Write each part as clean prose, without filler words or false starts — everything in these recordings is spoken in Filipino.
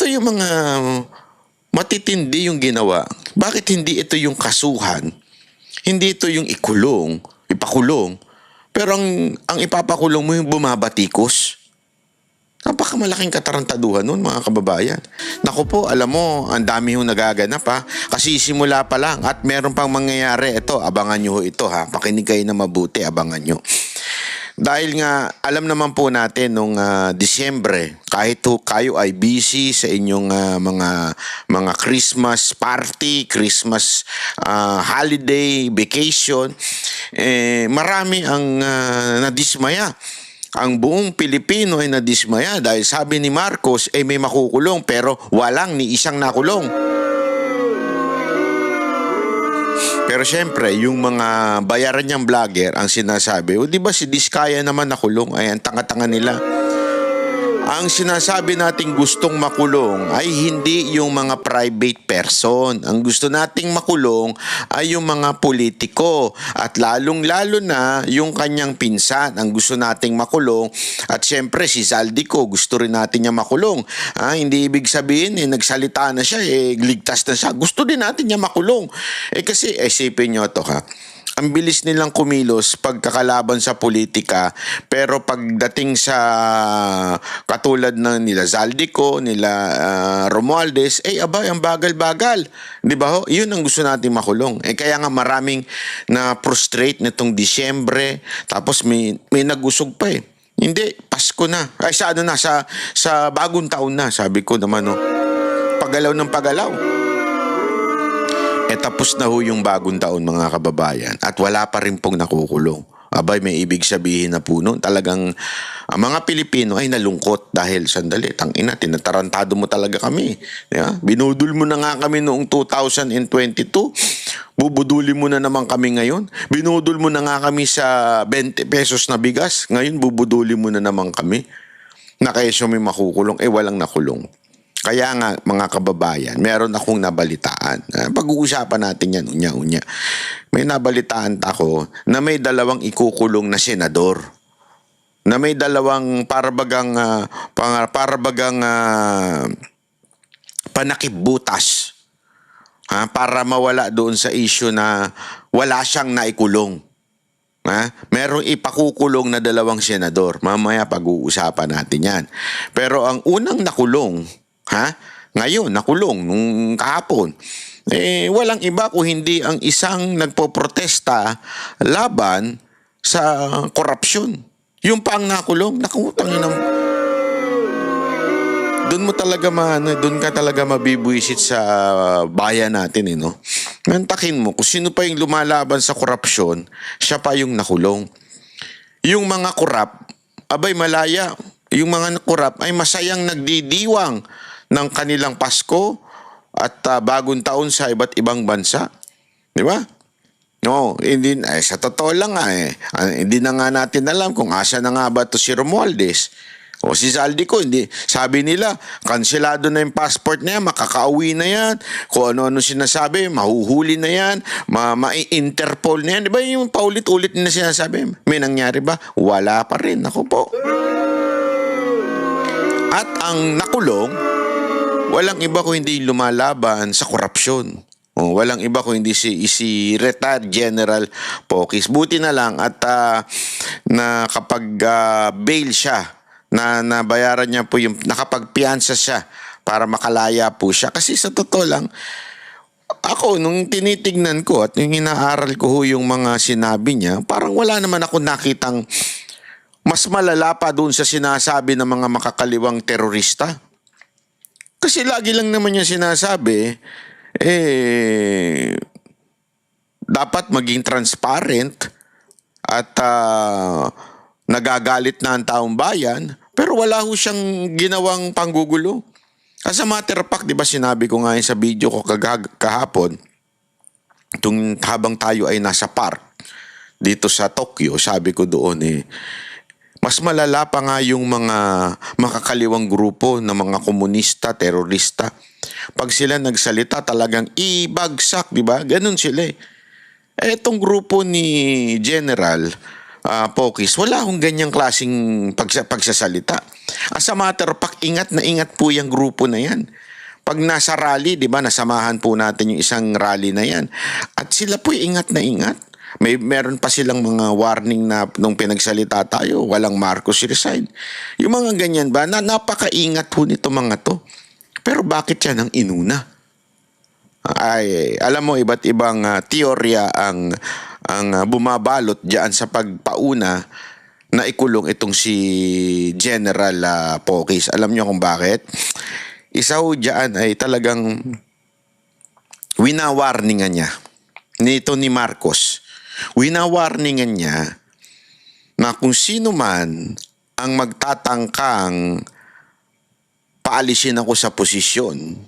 yung mga matitindi yung ginawa. Bakit hindi ito yung kasuhan? Hindi ito yung ipakulong. Pero ang ipapakulong mo yung bumabatikos. Napakamalaking katarantaduhan nun, mga kababayan. Naku po, alam mo, ang dami yung nagaganap ha. Kasi simula pa lang at meron pang mangyayari. Ito, abangan nyo ito ha. Pakinig kayo na mabuti, abangan nyo. Dahil nga, alam naman po natin nung Disyembre, kahit kayo ay busy sa inyong mga Christmas party, Christmas holiday, vacation, marami ang nadismaya. Ang buong Pilipino ay nadismaya dahil sabi ni Marcos may makukulong pero walang ni isang nakulong. Pero syempre, yung mga bayaran niyang vlogger ang sinasabi, di ba si Diskaya naman nakulong? Ay, ang tanga-tanga nila. Ang sinasabi nating gustong makulong ay hindi yung mga private person. Ang gusto nating makulong ay yung mga politiko. At lalong-lalo na yung kanyang pinsan. Ang gusto nating makulong. At syempre si Zaldico, gusto rin natin niya makulong. Hindi ibig sabihin, nagsalita na siya, ligtas na siya. Gusto din natin niya makulong. Kasi, isipin nyo to ha. Ang bilis nilang kumilos pagkakalaban sa politika, pero pagdating sa katulad ng nila Zaldico, nila Romualdez, abay, ang bagal-bagal. Di ba ho? Yun ang gusto natin makulong. Kaya nga maraming na-frustrate nitong Disyembre, tapos may nag-usog pa Hindi, Pasko na. Ay, sa bagong taon na, sabi ko naman, pagalaw ng pagalaw. Tapos na ho yung bagong taon, mga kababayan, at wala pa rin pong nakukulong. Abay, may ibig sabihin na po noon, talagang ang mga Pilipino ay nalungkot dahil sandali, tangina, tinatarantado mo talaga kami. Yeah? Binudol mo na nga kami noong 2022, bubuduli mo na naman kami ngayon. Binudol mo na nga kami sa 20 pesos na bigas, ngayon bubuduli mo na naman kami. Na kayo may makukulong, walang nakulong. Kaya nga, mga kababayan, meron akong nabalitaan. Pag-uusapan natin yan, unya-unya. May nabalitaan ako na may dalawang ikukulong na senador. Na may dalawang parabagang panakipbutas. Para mawala doon sa issue na wala siyang naikulong. Merong ipakukulong na dalawang senador. Mamaya pag-uusapan natin yan. Pero ang unang nakulong, ngayon, nakulong nung kahapon. Walang iba kung hindi ang isang nagpoprotesta laban sa korupsyon. Yung pang nakulong, nakutang yun. Doon ka talaga mabibwisit sa bayan natin, Nantakin mo, kung sino pa yung lumalaban sa korupsyon, siya pa yung nakulong. Yung mga korap, abay malaya. Yung mga korap ay masayang nagdidiwang ng kanilang Pasko at bagong taon sa iba't ibang bansa. Di ba? No, hindi, sa totoo lang hindi na nga natin alam kung asa na nga ba ito si Romualdez. O si Zaldico, hindi. Sabi nila, kanselado na yung passport na yan, makakauwi na yan, kung ano-ano sinasabi, mahuhuli na yan, ma-Interpol na yan. Di ba yung paulit-ulit na sinasabi? May nangyari ba? Wala pa rin. Ako po. At ang nakulong, walang iba kung hindi lumalaban sa korupsyon. Walang iba kung hindi si retired General Pocis. Buti na lang at na kapag bail siya, na nabayaran niya po yung nakapagpiyansa siya para makalaya po siya. Kasi sa totoo lang, ako nung tinitignan ko at yung inaaral ko yung mga sinabi niya, parang wala naman ako nakitang mas malala pa doon sa sinasabi ng mga makakaliwang terorista. Kasi lagi lang naman yung sinasabi, dapat maging transparent at nagagalit na ang taong bayan, pero wala ho siyang ginawang panggugulo. As a matter of fact, di ba sinabi ko nga sa video ko kahapon, habang tayo ay nasa park dito sa Tokyo, sabi ko doon mas malala pa nga yung mga makakaliwang grupo ng mga komunista, terorista. Pag sila nagsalita, talagang ibagsak, di ba? Ganun sila Etong grupo ni General, Pokis, wala akong ganyang klaseng pagsasalita. As a matter of fact, ingat na ingat po yung grupo na yan. Pag nasa rally, di ba, nasamahan po natin yung isang rally na yan. At sila po ingat na ingat. Meron pa silang mga warning na nung pinagsalita tayo, walang Marcos resign. Yung mga ganyan ba, napakaingat po nito mga to. Pero bakit yan ang inuna? Ay, alam mo, iba't ibang teorya ang bumabalot diyan sa pagpauna na ikulong itong si General Pokis. Alam niyo kung bakit? Isa ho diyan ay talagang winawarningan niya nito ni Marcos. Winawarningan niya na kung sino man ang magtatangkang paalisin ako sa posisyon,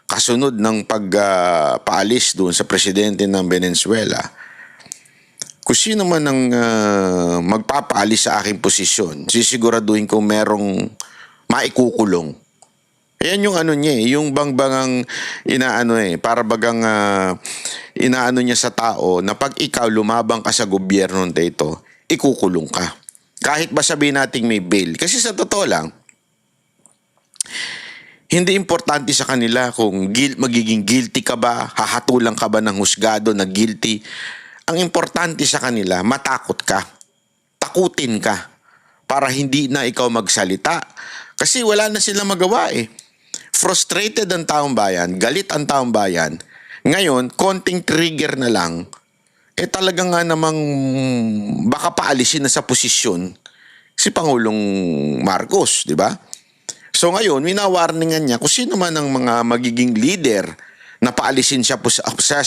kasunod ng pagpaalis doon sa presidente ng Venezuela, kung sino man ang magpapaalis sa aking posisyon, sisiguraduhin ko merong maikukulong. Ayan yung ano niya yung bangbangang inaano para bagang inaano niya sa tao na pag ikaw lumabang ka sa gobyerno nito, ikukulong ka. Kahit ba sabihin nating may bail. Kasi sa totoo lang, hindi importante sa kanila kung magiging guilty ka ba, hahatulan ka ba ng husgado na guilty. Ang importante sa kanila, matakot ka. Takutin ka para hindi na ikaw magsalita. Kasi wala na silang magawa Frustrated ang taong bayan, galit ang taong bayan. Ngayon, konting trigger na lang, talaga nga namang baka paalisin na sa posisyon si Pangulong Marcos, di ba? So ngayon, winawarningan niya kung sino man ang mga magiging leader na paalisin siya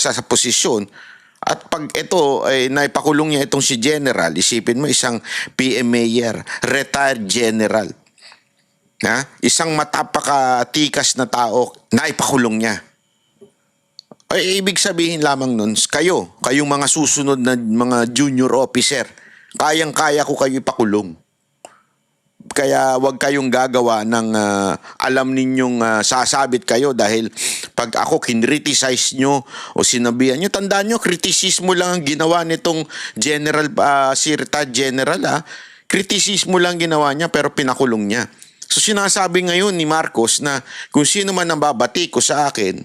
sa posisyon. At pag ito ay naipakulong niya itong si General, isipin mo isang PM Mayor, retired General. Isang matapakatikas na tao, naipakulong niya. Ay, ibig sabihin lamang nun, kayong mga susunod na mga junior officer, kayang-kaya ko kayo ipakulong. Kaya wag kayong gagawa ng alam ninyong sasabit kayo dahil pag ako kinriticize nyo o sinabihan nyo, tandaan nyo, kritisismo lang ang ginawa nitong general, si retired general, kritisismo lang ginawa niya pero pinakulong niya. So sinasabi ngayon ni Marcos na kung sino man ang babati ko sa akin,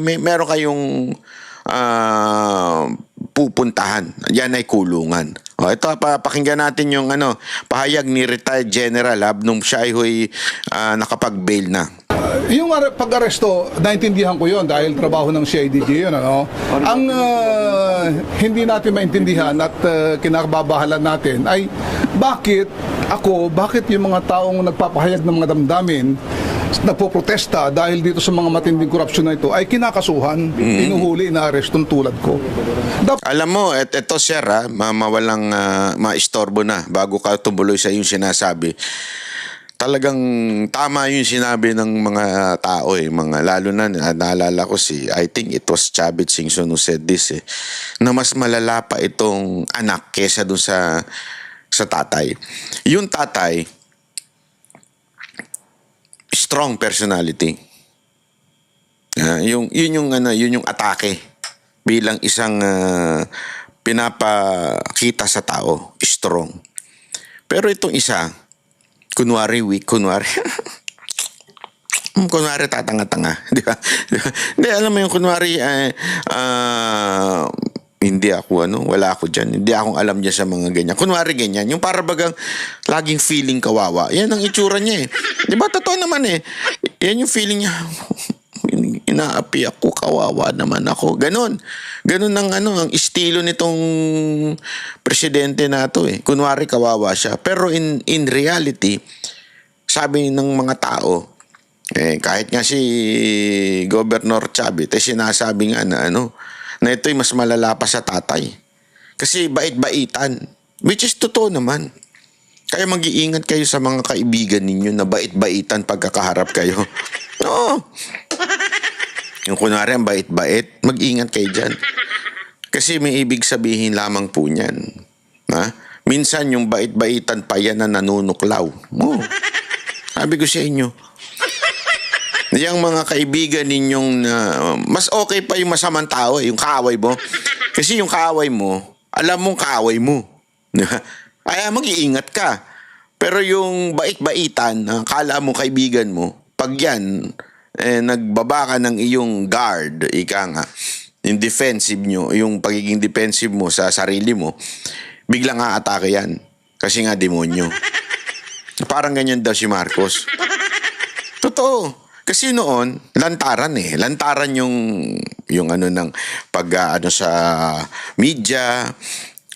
meron kayong pupuntahan. Yan ay kulungan. Ito, pakinggan natin yung pahayag ni retired General nung siya ay nakapag-bail na. Yung pag-aresto, naintindihan ko yon dahil trabaho ng CIDG yun. Ang hindi natin maintindihan at kinakababahalan natin ay bakit yung mga taong nagpapahayag ng mga damdamin nagpoprotesta dahil dito sa mga matinding korupsyon na ito ay kinakasuhan, inuhuli, inaarestong tulad ko. Alam mo, ito sir, mawalang maistorbo na bago ka tumuloy sa yung sinasabi. Talagang tama yung sinabi ng mga tao mga lalo na naalala ko I think it was Chavit Singson who said this na mas malala pa itong anak kesa dun sa tatay. Yung tatay, strong personality. Yun yung atake bilang isang pinapakita sa tao, strong. Pero itong isa, kunwari weak, kunwari tatanga-tanga, di ba? Hindi, alam mo yung kunwari hindi ako wala ako dyan. Hindi akong alam dyan sa mga ganyan. Kunwari ganyan. Yung para bagang laging feeling kawawa. Yan ang itsura niya Di ba? Totoo naman Yan yung feeling niya. Inaapi ako, kawawa naman ako. Ganon. Ganon ang estilo nitong presidente na to Kunwari kawawa siya. Pero in reality, sabi ng mga tao, kahit nga si Governor Chavit, sinasabi nga na na ito'y mas malala pa sa tatay. Kasi bait-baitan. Which is totoo naman. Kaya mag-iingat kayo sa mga kaibigan ninyo na bait-baitan pagkakaharap kayo. Oo. Yung kunwari ang bait-bait, mag-ingat kayo dyan. Kasi may ibig sabihin lamang po niyan. Minsan yung bait-baitan pa yan na nanunuklaw. Oo. Sabi ko sa inyo, yung mga kaibigan ninyong mas okay pa yung masamang tao yung kaaway mo. Kasi yung kaaway mo, alam mong kaaway mo. Ay, mag-iingat ka. Pero yung bait-baitan, kala mo kaibigan mo, pag yan, nagbaba ka ng iyong guard, ika nga, yung defensive nyo, yung pagiging defensive mo sa sarili mo, biglang aatake yan. Kasi nga demonyo. Parang ganyan daw si Marcos. Totoo. Kasi noon, lantaran Lantaran yung ano ng pag ano sa media,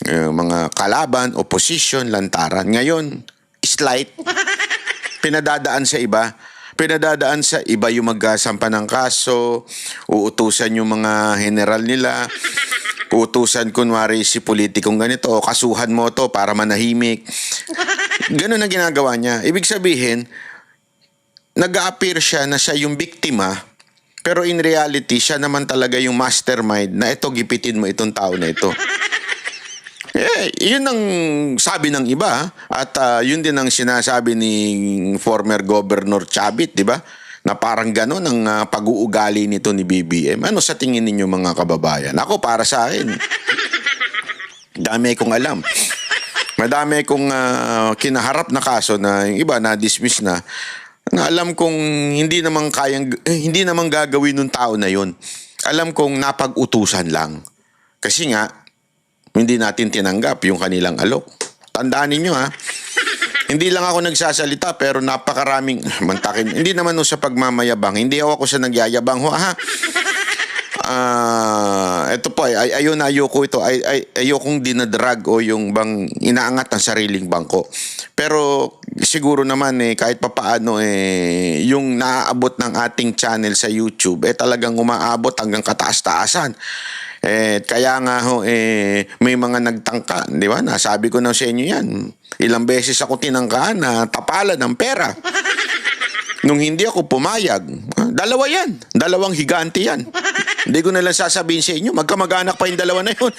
mga kalaban, opposition, lantaran. Ngayon, slight. Pinadadaan sa iba. Pinadadaan sa iba yung magkasampa ng kaso, uutusan yung mga general nila, uutusan kunwari si politikong ganito, o kasuhan mo to para manahimik. Ganun ang ginagawa niya. Ibig sabihin, nag-a-appear siya na siya yung biktima, pero in reality, siya naman talaga yung mastermind na ito, gipitin mo itong tao na ito. Yun ang sabi ng iba, at yun din ang sinasabi ni former Governor Chavit, di ba? Na parang gano'n ang pag-uugali nito ni BBM. Ano sa tingin ninyo mga kababayan? Ako, para sa akin, dami kong alam. Madami kong kinaharap na kaso na yung iba na-dismiss na alam kong hindi naman gagawin ng tao na yun. Alam kong napag-utusan lang. Kasi nga, hindi natin tinanggap yung kanilang alok. Tandaan ninyo hindi lang ako nagsasalita pero napakaraming mantakin. Hindi naman sa pagmamayabang. Hindi ako sa nagyayabang. Ito po ayoko ito. Ayokong dinadrag o yung bang inaangat ang sariling bangko. Pero siguro naman kahit papaano yung naaabot ng ating channel sa YouTube talagang umaabot hanggang kataas-taasan. Kaya nga may mga nagtangka, di ba? Nasabi ko na sa inyo yan. Ilang beses ako tinangkaan na tapalan ng pera. Nung hindi ako pumayag, dalawa yan. Dalawang higante yan. Hindi ko na lang sasabihin sa inyo, magkamag-anak pa yung dalawa na yun.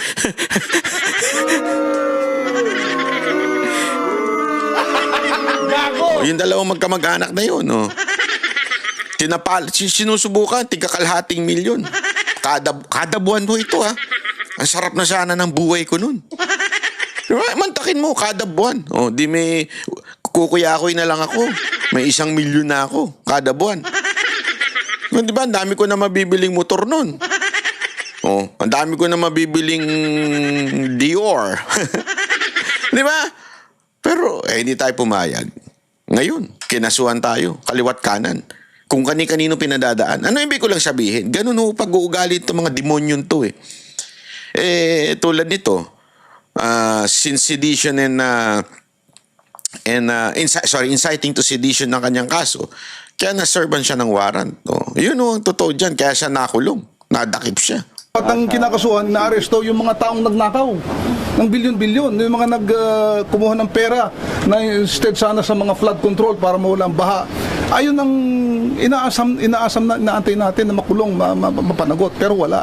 Yung dalawang magkamag-anak na yun. Sinusubukan, tigkakalhating milyon. Kada buwan mo ito Ang sarap na sana ng buhay ko nun. Mantakin mo, kada buwan. Di may kukuyakoy na lang ako. May 1 milyon na ako, kada buwan. Di ba, ang dami ko na mabibiling motor nun. Ang dami ko na mabibiling Dior. Di ba? Pero, hindi tayo pumayag. Ngayon, kinasuhan tayo, kaliwat kanan. Kung kani-kanino pinadadaan. Ano ibig ko lang sabihin? Ganun pag-uugali itong mga demonyon to tulad nito, since sedition inciting to sedition ng kanyang kaso, kaya na-serban siya ng warrant. Yun ang totoo dyan, kaya siya nakulong. Nadakip siya. At ang kinakasuhan, na-aresto yung mga taong nagnakaw ng bilyon-bilyon, yung mga kumuha ng pera na instead sana sa mga flood control para mawalang baha. Ayun ang inaasam na inaantay natin na makulong, mapanagot, pero wala.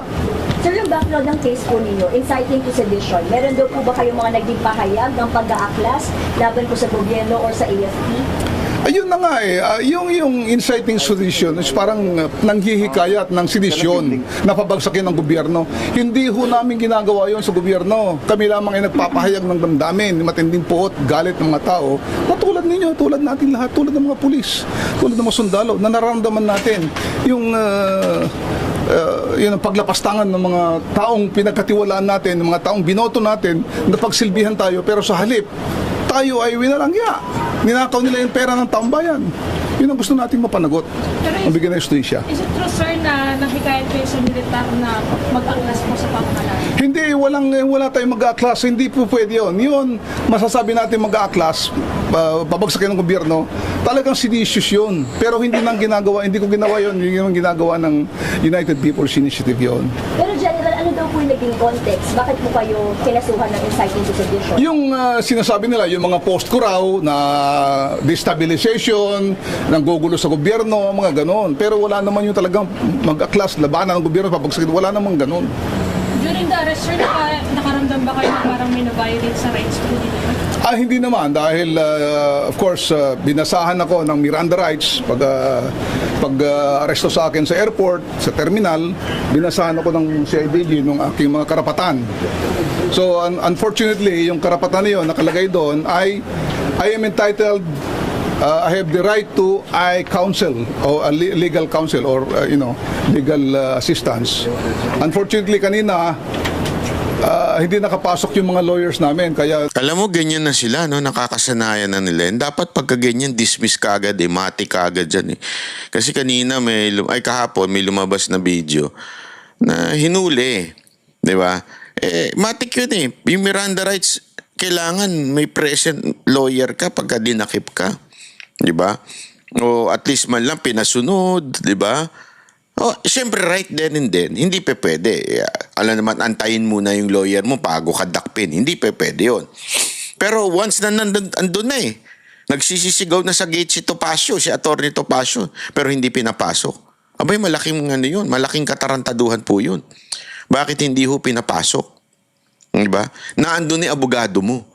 Sir, yung background ng case po ninyo, inciting to sedition, meron daw po ba kayong mga naging pahayag ng pag-aaklas laban po sa gobyerno or sa AFP? Ayun na nga yung inciting sedition is parang nanghihikayat ng sedisyon na pabagsakin ng gobyerno. Hindi ho namin ginagawa yon sa gobyerno. Kami lamang ay nagpapahayag ng damdamin, matinding puot, galit ng mga tao. Tulad ninyo, tulad natin lahat, tulad ng mga pulis, tulad ng mga sundalo, na nararamdaman natin yung yun ang paglapastangan ng mga taong pinagkatiwalaan natin, ng mga taong binoto natin, na pagsilbihan tayo, pero sa halip, tayo ay winalangya. Ninakaw nila yung pera ng taong bayan. Yun ang gusto nating mapanagot. Ang bigyan ng justisya. Is it true, sir, na nakikayat kayo sa militar na mag-aklas po sa pamamalaan? Hindi, wala tayong mag-aaklas. Hindi po pwede yun. Yun, masasabi natin mag-aaklas, babagsakin ng gobyerno, talagang seditious yun. Pero hindi ko ginawa yun. Yun yung ginagawa ng United People's Initiative yun. Pero General, ano daw po yung naging context? Bakit po kayo kinasuhan ng inciting to sedition? Yung sinasabi nila, yung mga post ko raw na destabilization, nanggugulo sa gobyerno, mga ganon. Pero wala naman yung talagang mag-aklas, labanan ng gobyerno, papagsakin, wala naman ganon. During the arrest, sir, nakaramdam ba kayo na parang may na-violate sa rights po nila? Hindi naman dahil of course binasahan ako ng Miranda rights pag aresto sa akin sa airport, sa terminal, binasahan ako ng CIDG ng aking mga karapatan. So unfortunately, yung karapatan na yun nakalagay doon ay I am entitled I have the right to counsel or legal counsel or legal assistance. Unfortunately kanina hindi nakapasok yung mga lawyers namin kaya Alam mo, ganyan na sila, no? Nakakasanayan na nila. Dapat pagka ganyan, dismiss ka agad, mati ka agad dyan. Kasi kanina, kahapon, may lumabas na video na hinuli. Di ba? Matik yun eh. Yung Miranda rights, kailangan may present lawyer ka pagka dinakip ka. Di ba? O at least man lang pinasunod. Di ba? Oh, siyempre right then and then, hindi pwede. Alam naman, antayin muna yung lawyer mo bago ka dakpin. Hindi pwede yun. Pero once na andun na nagsisisigaw na sa gate si Topacio, si Atty. Topacio, pero hindi pinapasok. Abay, malaking yun, malaking katarantaduhan po yun. Bakit hindi ho pinapasok? Diba? Na andun ni abogado mo.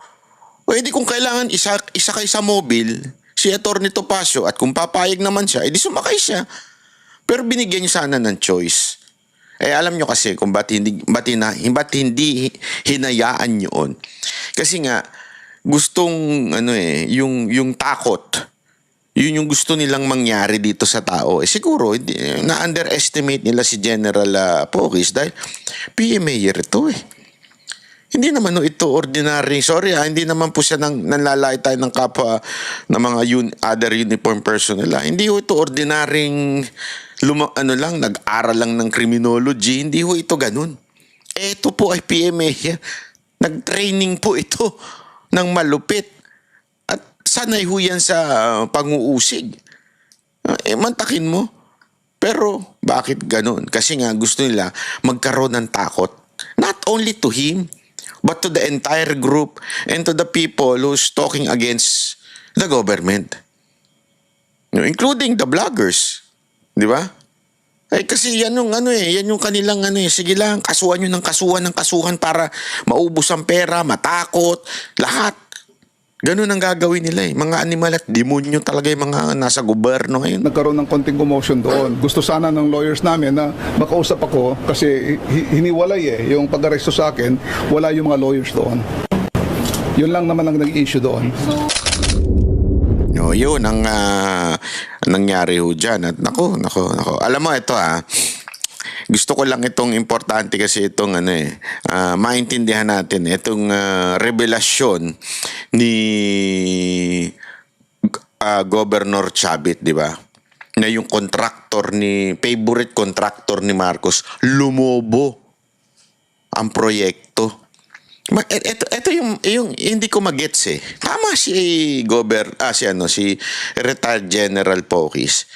O edi kung kailangan isa kay sa mobile, si Atty. Topacio, at kung papayag naman siya, edi sumakay siya. Pero binigyan niyo sana ng choice. Alam niyo kasi kung ba't hindi hinayaan yun. Kasi nga, gustong, yung takot, yun yung gusto nilang mangyari dito sa tao. Siguro, na-underestimate nila si General Pocis dahil PMA ito Hindi naman ito ordinary, hindi naman po siya nanlalait tayo ng kapwa ng mga other uniform personnel. Hindi ito ordinaryong nag-aral lang ng criminology, hindi ito ganun. Ito po ay PMA. Nag-training po ito ng malupit. At sanay yan sa pang-uusig. Mantakin mo. Pero bakit ganun? Kasi nga gusto nila magkaroon ng takot. Not only to him, but to the entire group and to the people who's talking against the government. Including the bloggers. Di ba? Kasi yan yung yan yung kanilang sige lang, kasuhan nyo ng kasuhan para maubos ang pera, matakot, lahat. Ganun ang gagawin nila Mga animal at demonyo talaga yung mga nasa gobyerno ngayon. nagkaroon ng konting commotion doon. Gusto sana ng lawyers namin na makausap ako kasi hiniwalay yung pag-aresto sa akin, wala yung mga lawyers doon. Yun lang naman ang nag-issue doon. Yun ang nangyari ho dyan. At nako. Alam mo, ito gusto ko lang itong importante kasi itong maintindihan natin. Itong revelasyon ni Governor Chavit, di ba? Na yung favorite contractor ni Marcos, lumobo ang proyekto. Ito yung hindi ko magets Tama si retired General Pocis.